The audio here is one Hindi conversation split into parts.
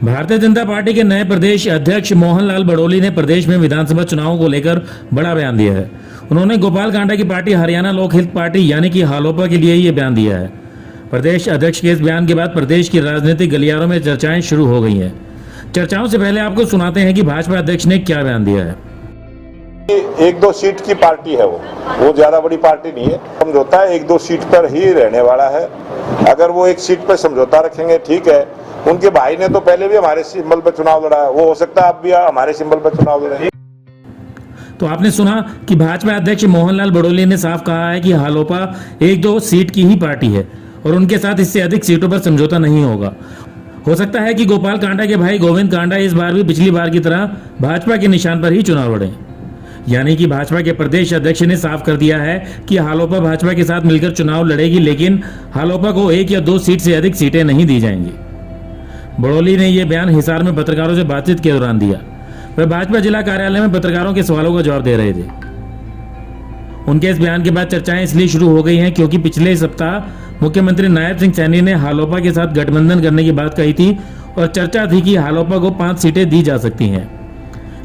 भारतीय जनता पार्टी के नए प्रदेश अध्यक्ष मोहनलाल बड़ोली ने प्रदेश में विधानसभा चुनावों को लेकर बड़ा बयान दिया है। उन्होंने गोपाल कांडा की पार्टी हरियाणा लोक हित पार्टी यानी कि हालोपा के लिए ये बयान दिया है। प्रदेश अध्यक्ष के इस बयान के बाद प्रदेश की राजनीतिक गलियारों में चर्चाएं शुरू हो गई हैं। चर्चाओं से पहले आपको सुनाते हैं कि भाजपा अध्यक्ष ने क्या बयान दिया है। एक दो सीट की पार्टी है, वो ज्यादा बड़ी पार्टी नहीं है। समझौता है एक दो सीट पर ही रहने वाला है। अगर वो एक सीट पर समझौता रखेंगे ठीक है। उनके भाई ने तो पहले भी हमारे सिंबल पर चुनाव लड़ा है, वो हो सकता है अब भी हमारे सिंबल पर चुनाव लड़े। तो आपने सुना कि भाजपा अध्यक्ष मोहनलाल बड़ोली ने साफ कहा है कि हालोपा एक दो सीट की ही पार्टी है और उनके साथ इससे अधिक सीटों पर समझौता नहीं होगा। हो सकता है कि गोपाल कांडा के भाई गोविंद कांडा इस बार भी पिछली बार की तरह भाजपा के निशान पर ही चुनाव लड़े। यानी कि भाजपा के प्रदेश अध्यक्ष ने साफ कर दिया है कि हालोपा भाजपा के साथ मिलकर चुनाव लड़ेगी, लेकिन हालोपा को एक या दो सीट से अधिक सीटें नहीं दी जाएंगी। बड़ोली ने यह बयान हिसार में पत्रकारों से बातचीत के दौरान दिया। वह भाजपा जिला कार्यालय में पत्रकारों के सवालों का जवाब दे रहे थे। उनके इस बयान के बाद चर्चाएं इसलिए शुरू हो गई हैं क्योंकि पिछले सप्ताह मुख्यमंत्री नायब सिंह सैनी ने हालोपा के साथ गठबंधन करने की बात कही थी और चर्चा थी कि हालोपा को 5 सीटें दी जा सकती हैं।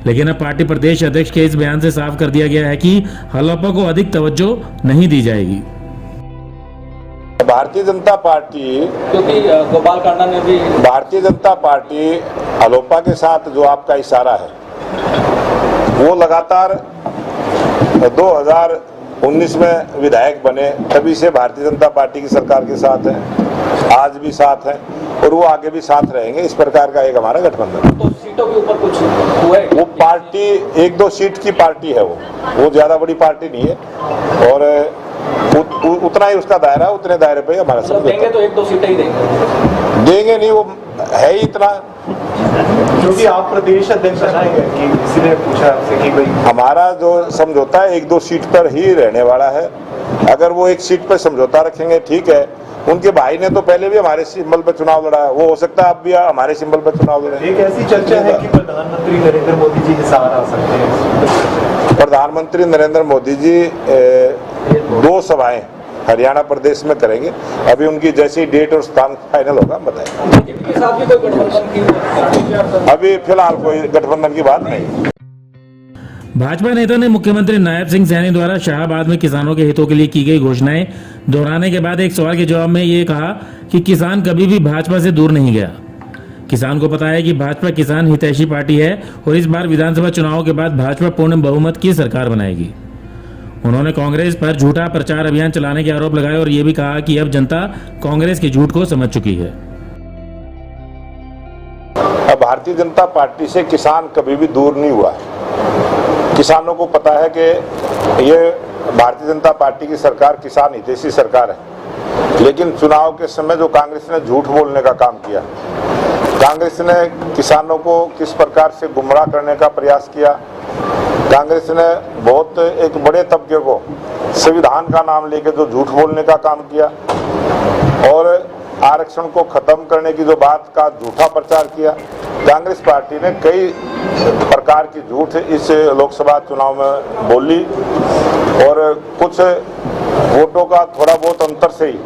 लेकिन अब पार्टी प्रदेश अध्यक्ष के इस बयान से साफ कर दिया गया है कि हालोपा को अधिक तवज्जो नहीं दी जाएगी। भारतीय जनता पार्टी, क्योंकि गोपाल कांडा ने भी भारतीय जनता पार्टी हालोपा के साथ जो आपका इशारा है वो लगातार 2019 में विधायक बने तभी से भारतीय जनता पार्टी की सरकार के साथ है, आज भी साथ है और वो आगे भी साथ रहेंगे। इस प्रकार का एक हमारा गठबंधन। तो सीटों के ऊपर कुछ हुआ है? वो पार्टी एक दो सीट की पार्टी है, वो ज्यादा बड़ी पार्टी नहीं है और उतना ही उसका दायरा, उतने दायरे पे हमारा सब देंगे तो एक दो सीटें ही देंगे नहीं, वो है ही इतना। क्योंकि आप प्रदेश अध्यक्ष रहेंगे कि किसी ने पूछा आपसे कि भाई हमारा जो समझौता है एक दो सीट पर ही रहने वाला है। अगर वो एक सीट पर समझौता रखेंगे ठीक है। उनके भाई ने तो पहले भी हमारे सिंबल पर चुनाव लड़ा है, वो हो सकता है अब भी हमारे सिंबल पर चुनाव लड़े। एक ऐसी चर्चा है कि प्रधानमंत्री नरेंद्र मोदी जी हिसार आ सकते हैं। प्रधानमंत्री नरेंद्र मोदी जी 2 सभाएं हरियाणा प्रदेश में करेंगे। अभी उनकी जैसी डेट और स्थान फाइनल होगा बताएंगे। अभी फिलहाल कोई गठबंधन की बात नहीं। भाजपा नेता ने मुख्यमंत्री नायब सिंह सैनी द्वारा शाहबाद में किसानों के हितों के लिए की गई घोषणाएं दोहराने के बाद एक सवाल के जवाब में ये कहा कि किसान कभी भी भाजपा से दूर नहीं गया। किसान को पता है कि भाजपा किसान हितैषी पार्टी है और इस बार विधानसभा चुनाव के बाद भाजपा पूर्ण बहुमत की सरकार बनाएगी। उन्होंने कांग्रेस पर झूठा प्रचार अभियान चलाने के आरोप लगाए और ये भी कहा कि अब जनता कांग्रेस के झूठ को समझ चुकी है। भारतीय जनता पार्टी से किसान कभी भी दूर नहीं हुआ है। किसानों को पता है कि ये भारतीय जनता पार्टी की सरकार किसान हितैषी सरकार है। लेकिन चुनाव के समय जो कांग्रेस ने झूठ बोलने का काम किया, कांग्रेस ने किसानों को किस प्रकार से गुमराह करने का प्रयास किया, कांग्रेस ने बहुत एक बड़े तबके को संविधान का नाम लेकर जो झूठ बोलने का काम किया और आरक्षण को खत्म करने की जो बात का झूठा प्रचार किया। कांग्रेस पार्टी ने कई प्रकार की झूठ इस लोकसभा चुनाव में बोली और कुछ वोटों का थोड़ा बहुत अंतर से ही,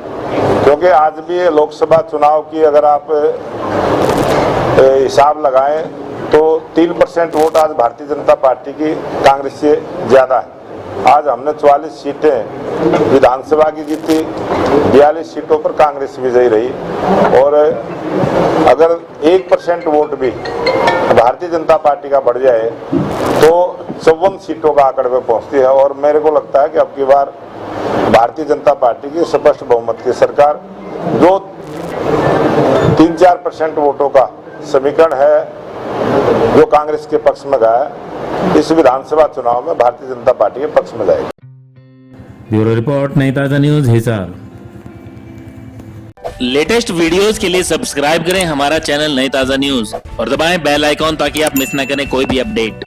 क्योंकि आज भी लोकसभा चुनाव की अगर आप हिसाब लगाएं तो 3% वोट आज भारतीय जनता पार्टी की कांग्रेस से ज्यादा है। आज हमने 44 सीटें विधानसभा की जीती, 42 सीटों पर कांग्रेस विजयी रही और अगर 1% वोट भी भारतीय जनता पार्टी का बढ़ जाए तो 54 सीटों का आंकड़े पे पहुंचती है। और मेरे को लगता है कि अब की बार भारतीय जनता पार्टी की स्पष्ट बहुमत की सरकार, जो 3-4% वोटों का समीकरण है जो कांग्रेस के पक्ष में गया है, इस विधानसभा चुनाव में भारतीय जनता पार्टी के पक्ष में जाएगी। ब्यूरो रिपोर्ट, नई ताजा न्यूज, हिसार। लेटेस्ट वीडियोस के लिए सब्सक्राइब करें हमारा चैनल नई ताजा न्यूज और दबाएं बेल आइकॉन ताकि आप मिस ना करें कोई भी अपडेट।